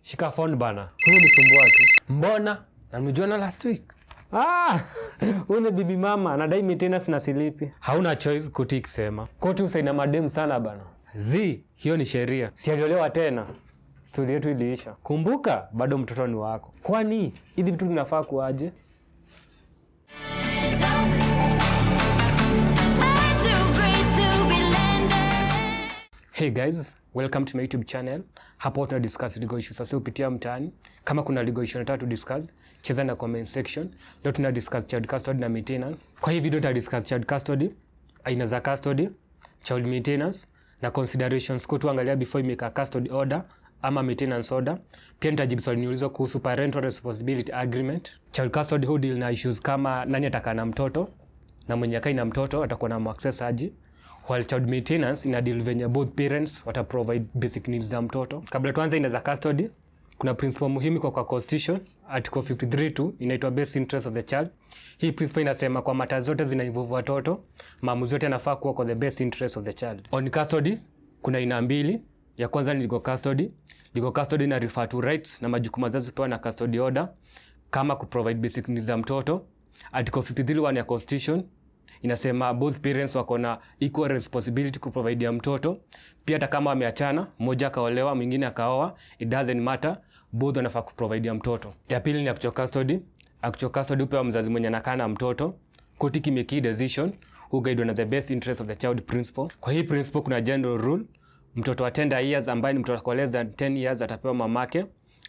Shika phone bana. Huyu msumbua tu. Mbona? Na mjuana last week. Huyu bibi mama anadai maintenance na silipi. Hauna choice kuti kusema. Koti usaina madem sana bana. Hiyo ni sheria. Sialiolewa tena. Story yetu iliisha. Kumbuka bado mtoto ni wako. Kwani hivi vitu vinafaa kuaje? Hey guys, welcome to my YouTube channel. Hapa tuna discuss legal issues. Sasa upitia mtaani. Kama kuna legal issue unataka tu discuss, cheza na comment section. Leo tuna discuss child custody na maintenance. Kwa hii video tuta discuss child custody, aina za custody, child maintenance na considerations kwa tuangalia before you make a custody order ama maintenance order. Pia nitajibu swali niulizwa kuhusu parental responsibility agreement. Child custody hu deal na issues kama nani atakaa na mtoto na mwenye akai na mtoto atakuwa na access aje. While child maintenance ina deal venye both parents wata provide basic needs za mtoto. Kabla tuanze ina za custody, kuna principle muhimu kwa constitution, article 53(2) inaitwa best interest of the child. Hii principle inasema kwa matters zote zina involve watoto, maamuzi yote yanafaa kuwa kwa the best interest of the child. On custody kuna aina mbili. Ya kwanza ni legal custody. Legal custody ina refer to rights na majukumu wazazi kupewa na custody order kama ku provide basic needs za mtoto. Article 53(1) ya constitution inasema both parents wako na equal responsibility ku provide ya mtoto. Pia hata kama wameachana, mmoja akaolewa mwingine akaoa, it doesn't matter, both wanafaa ku provide ya mtoto. Ya pili ni actual custody. Actual custody upewa mzazi mwenye anakaa na mtoto. Koti kimeki decision who guide on the best interest of the child principle. Kwa hii principle kuna general rule, mtoto wa 10 years ambaye ni mtoto kwa less than 10 years atapewa mamake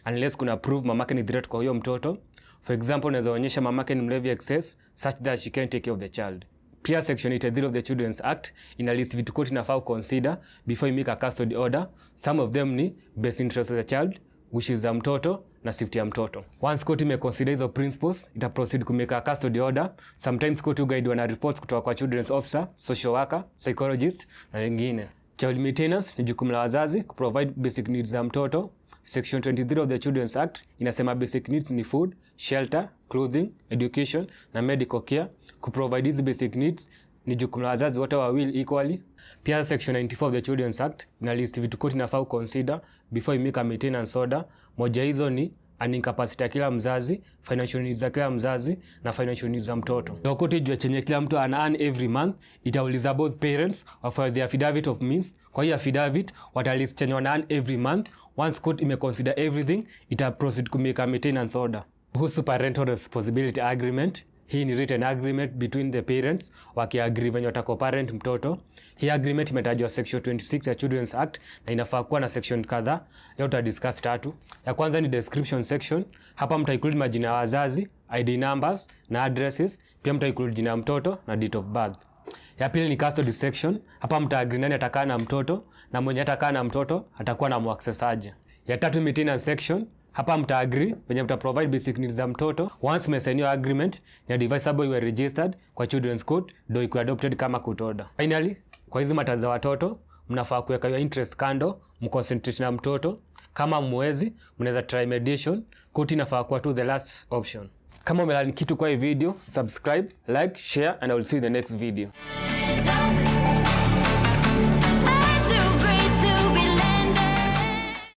unless kuna proof mamake ni threat kwa huyo mtoto. For example, unaweza onyesha mamake ni mlevi excess such that she can take care of the child. Pia section 83 of the Children's Act ina list vitu koti inafaa consider before you make a custody order. Some of them ni best interest of the child, wishes za mtoto na safety ya mtoto. Once court ime consider hizo principles, ita proceed ku make a custody order. Sometimes court guide wana reports kutoka kwa children's officer, social worker, psychologist na wengine. Child maintenance ni jukumu la wazazi ku provide basic needs za mtoto. Section 23 of the Children's Act inasema basic needs ni food, shelter, clothing, education na medical care. Ku provide these basic needs ni jukumu la wazazi wote wawili equally. Pia section 94 of the Children's Act ina list vitu koti inafaa consider before you make a maintenance order. Moja hizo ni earning capacity ya kila mzazi, financial needs za kila mzazi na financial needs za mtoto. Ndio koti jua chenye kila mtu ana earn every month, itauliza both parents for the affidavit of means. Kwa hiyo affidavit watalist chenye wana earn every month. Once court ime consider everything, ita proceed to make a maintenance order. Kuhusu parental responsibility agreement, hii ni written agreement between the parents wakiagree venye watako parent mtoto. Hii agreement imetajwa section 26 ya Children's Act na inafaa kuwa na section kadhaa. Leo tuta discuss tatu. Ya kwanza ni description section. Hapa mta include majina ya wazazi, ID numbers na addresses. Pia mta include jina ya mtoto na date of birth. Ya pili ni custody section. Hapa mta agree nani atakaa na mtoto na mwenye atakaa na mtoto atakuwa na muaccess aje. Ya tatu maintenance section. Hapa mta agree venye mta provide basic needs za mtoto. Once mmesign your agreement, ni advisable you are registered kwa Children's Court ndio ikuwe adopted kama court order. Finally, kwa hizo matters za watoto, mnafaa kuweka your interest kando, mconcentrate na mtoto. Kama mwezi, mnaweza try mediation. Court inafaa kuwa to the last option. Kama umeelewa kitu kwa hii video, subscribe, like, share and I will see you in the next video.